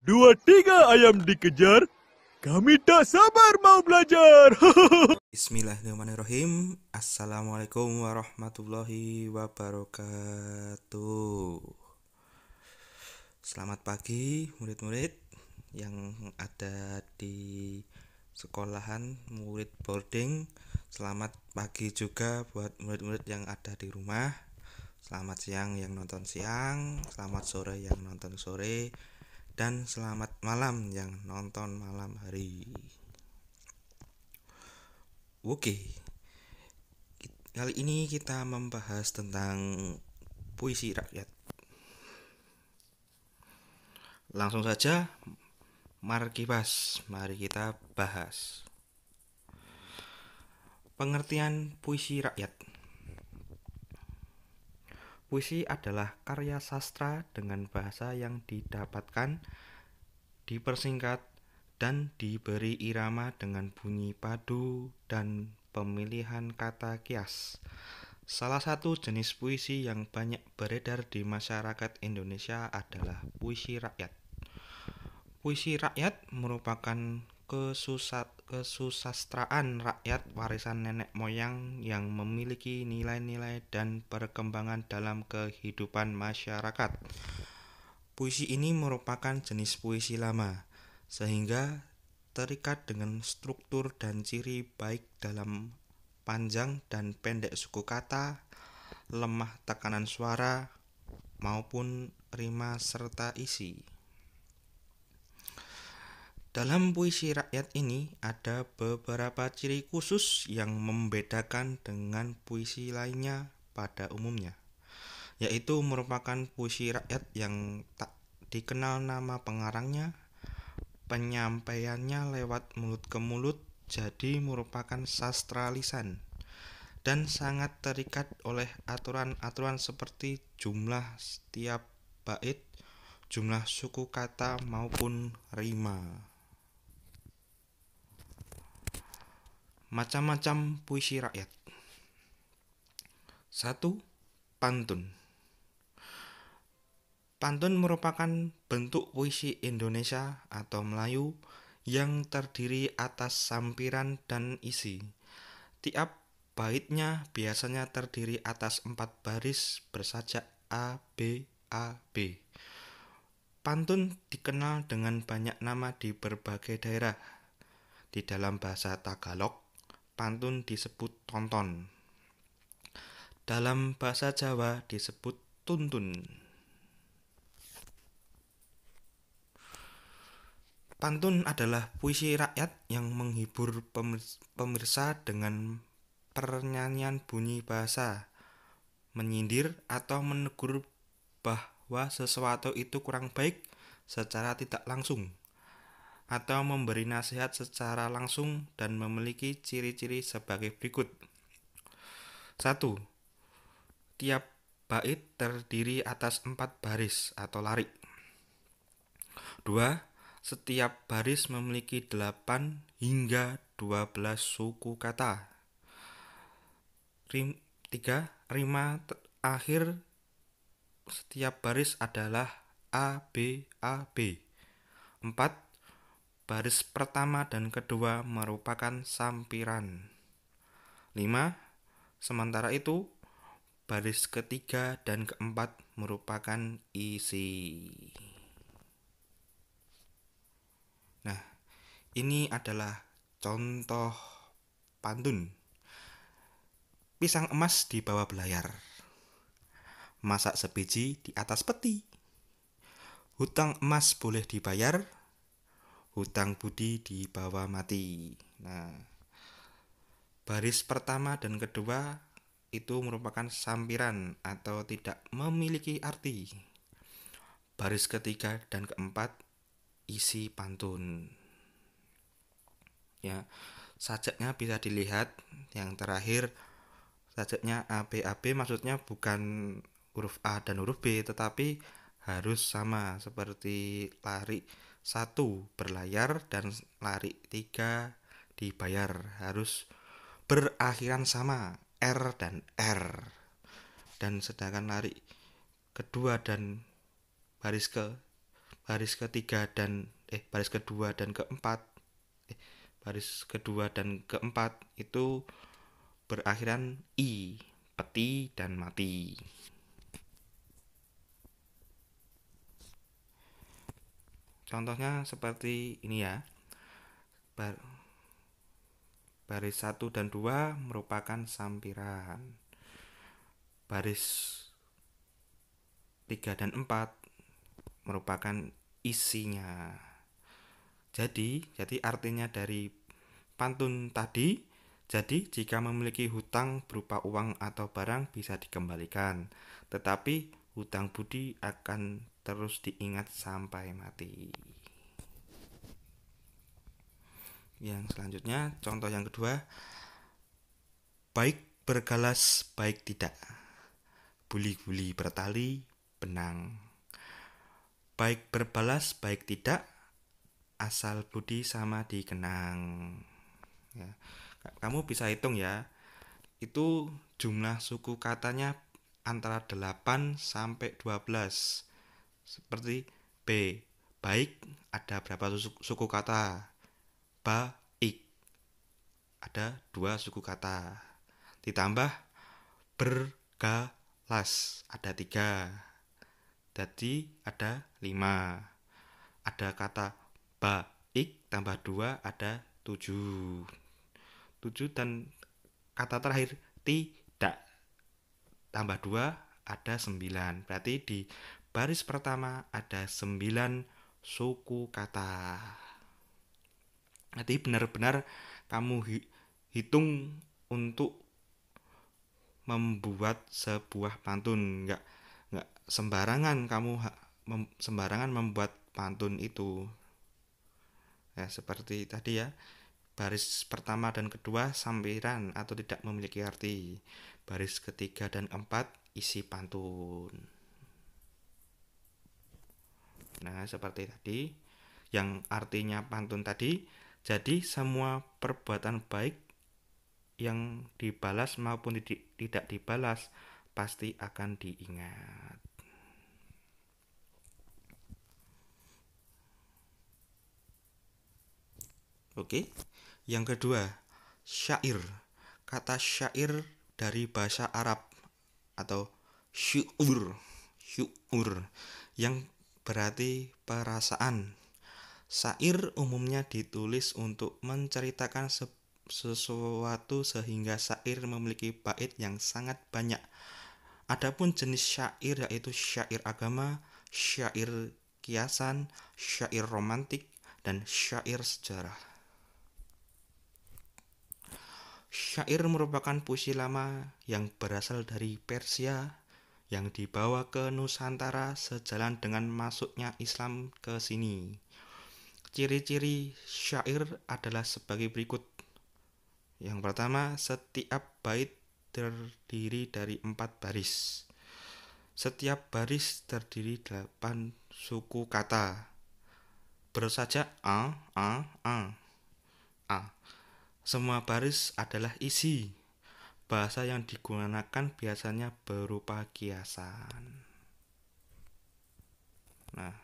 Dua tiga ayam dikejar, kami tak sabar mau belajar. Bismillahirrahmanirrahim. Assalamualaikum warahmatullahi wabarakatuh. Selamat pagi murid-murid yang ada di sekolahan, murid boarding. Selamat pagi juga buat murid-murid yang ada di rumah. Selamat siang yang nonton siang, selamat sore yang nonton sore, dan selamat malam yang nonton malam hari. Oke, kali ini kita membahas tentang puisi rakyat. Langsung saja, mari kita bahas. Pengertian puisi rakyat. Puisi adalah karya sastra dengan bahasa yang didapatkan, dipersingkat, dan diberi irama dengan bunyi padu dan pemilihan kata kias. Salah satu jenis puisi yang banyak beredar di masyarakat Indonesia adalah puisi rakyat. Puisi rakyat merupakan kesusastraan rakyat warisan nenek moyang yang memiliki nilai-nilai dan perkembangan dalam kehidupan masyarakat. Puisi ini merupakan jenis puisi lama, sehingga terikat dengan struktur dan ciri baik dalam panjang dan pendek suku kata, lemah tekanan suara, maupun rima serta isi. Dalam puisi rakyat ini ada beberapa ciri khusus yang membedakan dengan puisi lainnya pada umumnya, yaitu merupakan puisi rakyat yang tak dikenal nama pengarangnya, penyampaiannya lewat mulut ke mulut, jadi merupakan sastra lisan, dan sangat terikat oleh aturan-aturan seperti jumlah setiap bait, jumlah suku kata maupun rima. Macam-macam puisi rakyat. 1. Pantun. Pantun merupakan bentuk puisi Indonesia atau Melayu yang terdiri atas sampiran dan isi. Tiap baitnya biasanya terdiri atas 4 baris bersajak A, B, A, B. Pantun dikenal dengan banyak nama di berbagai daerah. Di dalam bahasa Tagalog, pantun disebut tonton. Dalam bahasa Jawa disebut tuntun. Pantun adalah puisi rakyat yang menghibur pemirsa dengan pernyanyian bunyi bahasa, menyindir atau menegur bahwa sesuatu itu kurang baik secara tidak langsung, atau memberi nasihat secara langsung dan memiliki ciri-ciri sebagai berikut. 1. Tiap bait terdiri atas 4 baris atau larik. 2. Setiap baris memiliki 8 hingga 12 suku kata. 3. Rima akhir setiap baris adalah A, B, A, B. 4. Baris pertama dan kedua merupakan sampiran. 5. Sementara itu, baris ketiga dan keempat merupakan isi. Nah, ini adalah contoh pantun. Pisang emas di bawah belayar, masak sebiji di atas peti. Hutang emas boleh dibayar, hutang budi dibawa mati. Nah, baris pertama dan kedua itu merupakan sampiran atau tidak memiliki arti. Baris ketiga dan keempat isi pantun. Ya, sajaknya bisa dilihat. Yang terakhir sajaknya ABAB, maksudnya bukan huruf A dan huruf B, tetapi harus sama seperti larik 1 berlayar dan larik 3 dibayar, harus berakhiran sama R dan R. Dan sedangkan larik kedua dan baris baris kedua dan keempat baris kedua dan keempat itu berakhiran i, peti dan mati. Contohnya seperti ini ya. Baris 1 dan 2 merupakan sampiran. Baris 3 dan 4 merupakan isinya. Jadi artinya dari pantun tadi, jadi jika memiliki hutang berupa uang atau barang bisa dikembalikan, tetapi hutang budi akan terus diingat sampai mati. Yang selanjutnya, contoh yang kedua, baik bergalas, baik tidak. Buli-buli bertali, benang. Baik berbalas, baik tidak, asal budi sama dikenang. Ya. Kamu bisa hitung ya, itu jumlah suku katanya antara 8 sampai 12. Seperti B, baik ada berapa suku kata? Baik ada 2 suku kata. Ditambah bergalas ada 3. Jadi ada 5. Ada kata baik tambah 2 ada 7. 7 dan kata terakhir tidak tambah 2 ada 9. Berarti di baris pertama ada 9 suku kata. Nanti benar-benar kamu hitung untuk membuat sebuah pantun, nggak sembarangan kamu sembarangan membuat pantun itu. Ya, seperti tadi ya, baris pertama dan kedua sampiran atau tidak memiliki arti. Baris ketiga dan keempat isi pantun. Nah, seperti tadi, yang artinya pantun tadi, jadi semua perbuatan baik yang dibalas maupun tidak dibalas pasti akan diingat. Oke, yang kedua, syair. Kata syair dari bahasa Arab atau syu'ur yang berarti perasaan. Syair umumnya ditulis untuk menceritakan sesuatu sehingga syair memiliki bait yang sangat banyak. Adapun jenis syair yaitu syair agama, syair kiasan, syair romantik, dan syair sejarah. Syair merupakan puisi lama yang berasal dari Persia yang dibawa ke Nusantara sejalan dengan masuknya Islam ke sini. Ciri-ciri syair adalah sebagai berikut. Yang pertama, setiap bait terdiri dari 4 baris. Setiap baris terdiri 8 suku kata. Bersaja a. Semua baris adalah isi. Bahasa yang digunakan biasanya berupa kiasan. Nah,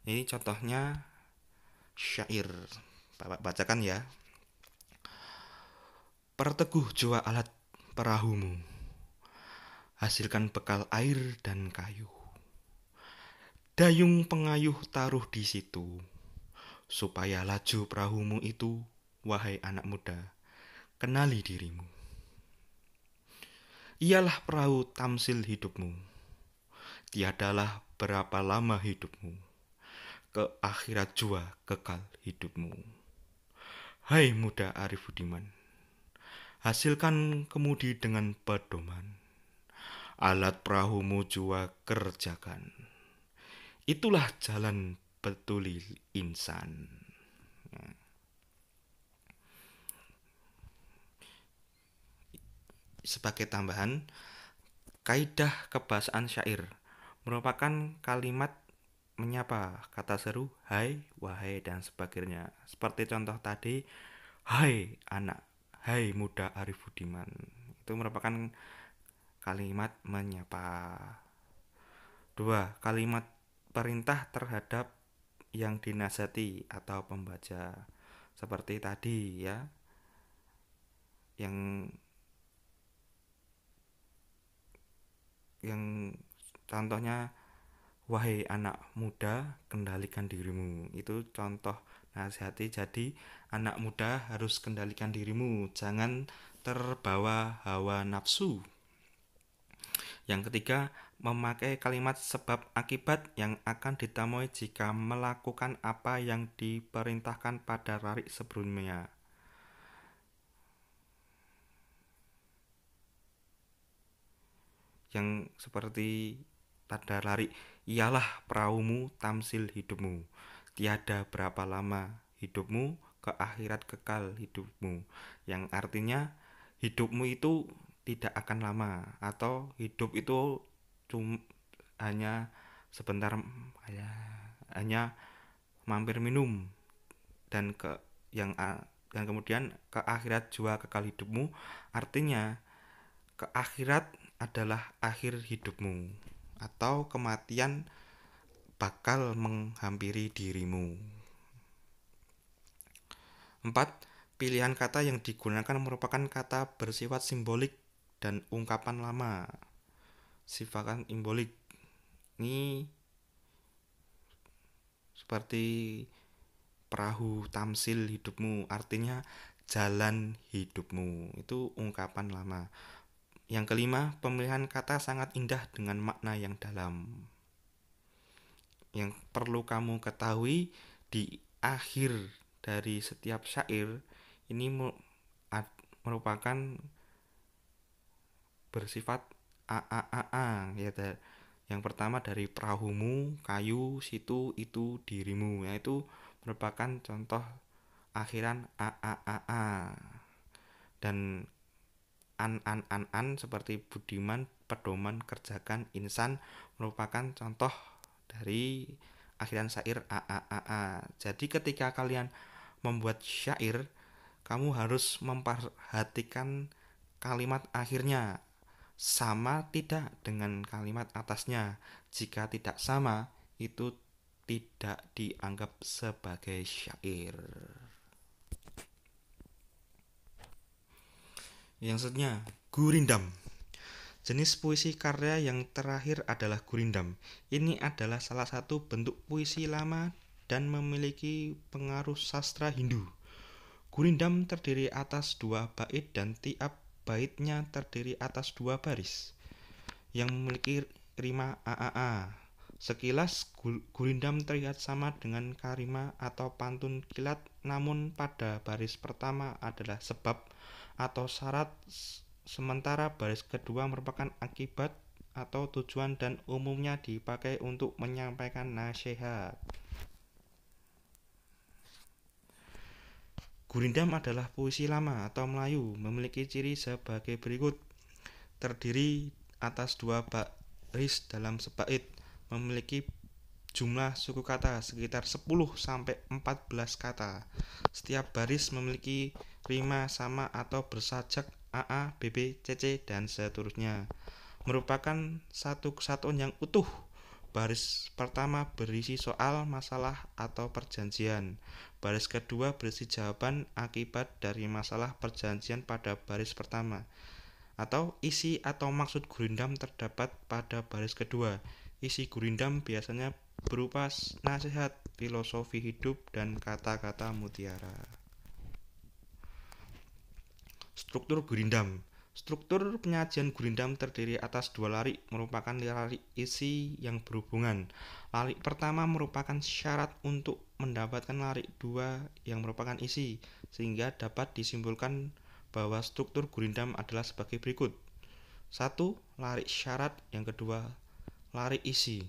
ini contohnya syair. Bapak bacakan ya. Perteguh jua alat perahumu, hasilkan bekal air dan kayu. Dayung pengayuh taruh di situ, supaya laju perahumu itu. Wahai anak muda, kenali dirimu. Ialah perahu tamsil hidupmu. Tiadalah berapa lama hidupmu. Ke akhirat jua kekal hidupmu. Hai muda Arif Budiman, hasilkan kemudi dengan pedoman. Alat perahumu jua kerjakan. Itulah jalan betuli insan. Sebagai tambahan, kaidah kebahasaan syair merupakan kalimat menyapa, kata seru, hai, wahai, dan sebagainya. Seperti contoh tadi, hai anak, hai muda Arif Budiman. Itu merupakan kalimat menyapa. 2. Kalimat perintah terhadap yang dinasihati atau pembaca. Seperti tadi ya, yang contohnya, wahai anak muda, kendalikan dirimu. Itu contoh nasihati. Jadi anak muda harus kendalikan dirimu, jangan terbawa hawa nafsu. Yang ketiga, memakai kalimat sebab akibat yang akan ditemui jika melakukan apa yang diperintahkan pada larik sebelumnya. Yang seperti pada larik, ialah perahumu tamsil hidupmu, tiada berapa lama hidupmu, ke akhirat kekal hidupmu. Yang artinya hidupmu itu tidak akan lama, atau hidup itu hanya sebentar, hanya mampir minum, dan dan kemudian ke akhirat jua kekal hidupmu. Artinya ke akhirat adalah akhir hidupmu, atau kematian bakal menghampiri dirimu. 4. Pilihan kata yang digunakan merupakan kata bersifat simbolik dan ungkapan lama. Sifat simbolik ini seperti perahu tamsil hidupmu, artinya jalan hidupmu. Itu ungkapan lama. Yang kelima, pemilihan kata sangat indah dengan makna yang dalam. Yang perlu kamu ketahui, di akhir dari setiap syair ini merupakan bersifat a, ya. Yang pertama dari perahumu, kayu, situ, itu, dirimu. Itu merupakan contoh akhiran a. Dan an seperti budiman, pedoman, kerjakan, insan merupakan contoh dari akhiran syair a. Jadi ketika kalian membuat syair, kamu harus memperhatikan kalimat akhirnya sama tidak dengan kalimat atasnya. Jika tidak sama, itu tidak dianggap sebagai syair. Yang selanjutnya, gurindam. Jenis puisi karya yang terakhir adalah gurindam. Ini adalah salah satu bentuk puisi lama dan memiliki pengaruh sastra Hindu. Gurindam terdiri atas 2 bait dan tiap baitnya terdiri atas 2 baris yang memiliki rima a. Sekilas gurindam terlihat sama dengan karima atau pantun kilat, namun pada baris pertama adalah sebab atau syarat, sementara baris kedua merupakan akibat atau tujuan dan umumnya dipakai untuk menyampaikan nasihat. Gurindam adalah puisi lama atau Melayu, memiliki ciri sebagai berikut. Terdiri atas 2 baris dalam sebait, memiliki jumlah suku kata sekitar 10-14 kata. Setiap baris memiliki rima sama atau bersajak AA, BB, CC, dan seterusnya. Merupakan satu kesatuan yang utuh. Baris pertama berisi soal, masalah, atau perjanjian. Baris kedua berisi jawaban akibat dari masalah perjanjian pada baris pertama. Atau isi atau maksud gurindam terdapat pada baris kedua. Isi gurindam biasanya berupa nasihat, filosofi hidup, dan kata-kata mutiara. Struktur gurindam. Struktur penyajian gurindam terdiri atas 2 larik, merupakan larik isi yang berhubungan. Larik pertama merupakan syarat untuk mendapatkan larik 2 yang merupakan isi, sehingga dapat disimpulkan bahwa struktur gurindam adalah sebagai berikut. 1. Larik syarat. Yang kedua, larik isi.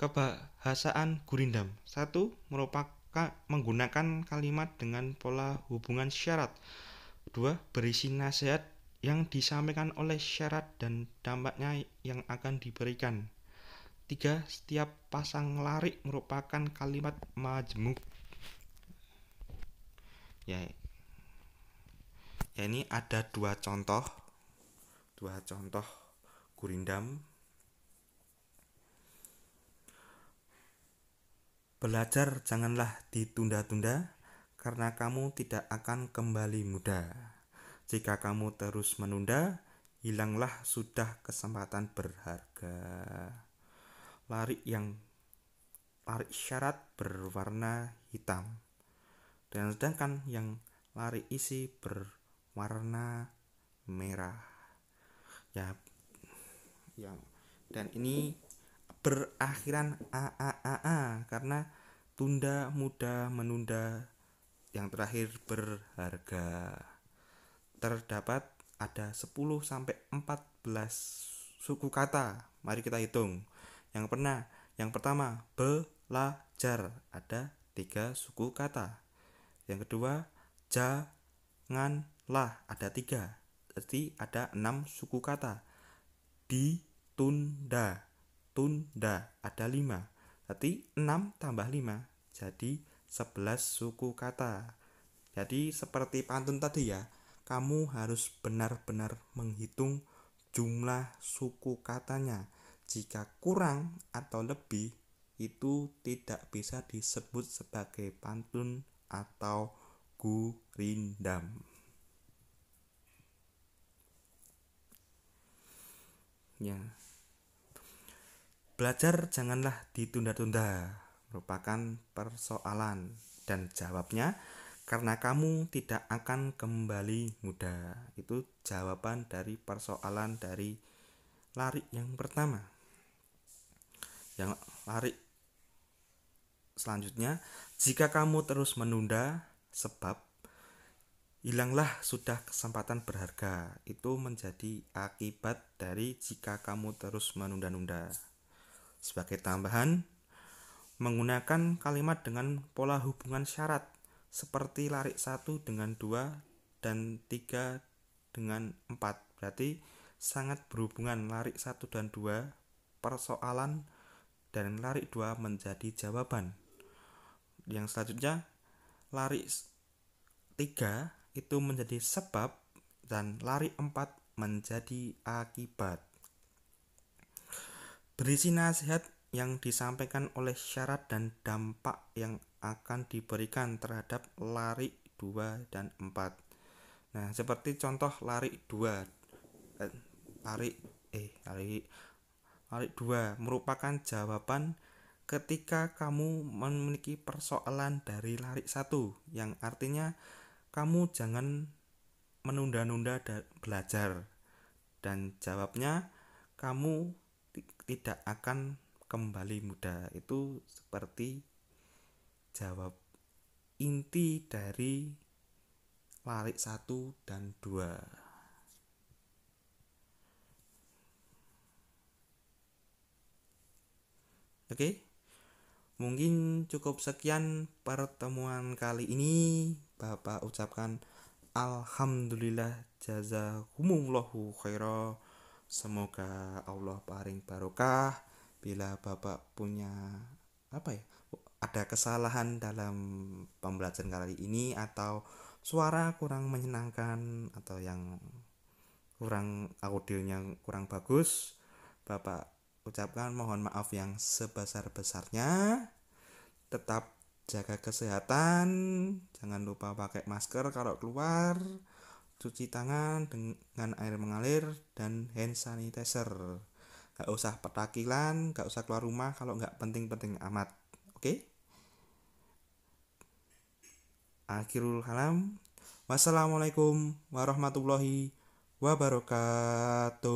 Kebahasaan gurindam. 1. Merupakan menggunakan kalimat dengan pola hubungan syarat. 2. Berisi nasihat yang disampaikan oleh syarat dan dampaknya yang akan diberikan. 3. Setiap pasang larik merupakan kalimat majmuk. Ya, ini ada 2 contoh gurindam. Belajar janganlah ditunda-tunda, karena kamu tidak akan kembali muda. Jika kamu terus menunda, hilanglah sudah kesempatan berharga. Lari syarat berwarna hitam, dan sedangkan yang lari isi berwarna merah. Ya, yang dan ini berakhiran karena tunda muda menunda, yang terakhir berharga. Terdapat ada 10 sampai 14 suku kata. Mari kita hitung. Yang pertama, belajar, ada 3 suku kata. Yang kedua, janganlah, ada 3. Jadi ada 6 suku kata. Ditunda, tunda, ada 5. Berarti 6 tambah 5 jadi 11 suku kata. Jadi seperti pantun tadi ya, kamu harus benar-benar menghitung jumlah suku katanya. Jika kurang atau lebih, itu tidak bisa disebut sebagai pantun atau gurindam. Ya. Belajar janganlah ditunda-tunda merupakan persoalan, dan jawabnya karena kamu tidak akan kembali muda. Itu jawaban dari persoalan dari lari yang pertama. Yang lari selanjutnya, jika kamu terus menunda, sebab hilanglah sudah kesempatan berharga. Itu menjadi akibat dari jika kamu terus menunda-nunda. Sebagai tambahan, menggunakan kalimat dengan pola hubungan syarat seperti lari 1 dengan 2 dan 3 dengan 4. Berarti sangat berhubungan. Lari 1 dan 2 persoalan, dan lari 2 menjadi jawaban. Yang selanjutnya, lari 3 itu menjadi sebab, dan lari 4 menjadi akibat. Berisi nasihat yang disampaikan oleh syarat dan dampak yang akan diberikan terhadap lari 2 dan 4. Nah, seperti contoh lari 2. Lari 2 merupakan jawaban ketika kamu memiliki persoalan dari lari 1, yang artinya kamu jangan menunda-nunda belajar, dan jawabnya kamu tidak akan kembali muda. Itu seperti jawab inti dari lari 1 dan 2. Oke. Mungkin cukup sekian pertemuan kali ini. Bapak ucapkan alhamdulillah, jazakumullahu khaira. Semoga Allah paring barokah. Bila Bapak punya ada kesalahan dalam pembelajaran kali ini, atau suara kurang menyenangkan, atau yang kurang audionya kurang bagus, Bapak ucapkan mohon maaf yang sebesar-besarnya. Tetap jaga kesehatan, jangan lupa pakai masker kalau keluar, cuci tangan dengan air mengalir dan hand sanitizer. Gak usah petakilan, gak usah keluar rumah kalau gak penting-penting amat. Oke? Akhirul kalam. Wassalamualaikum warahmatullahi wabarakatuh.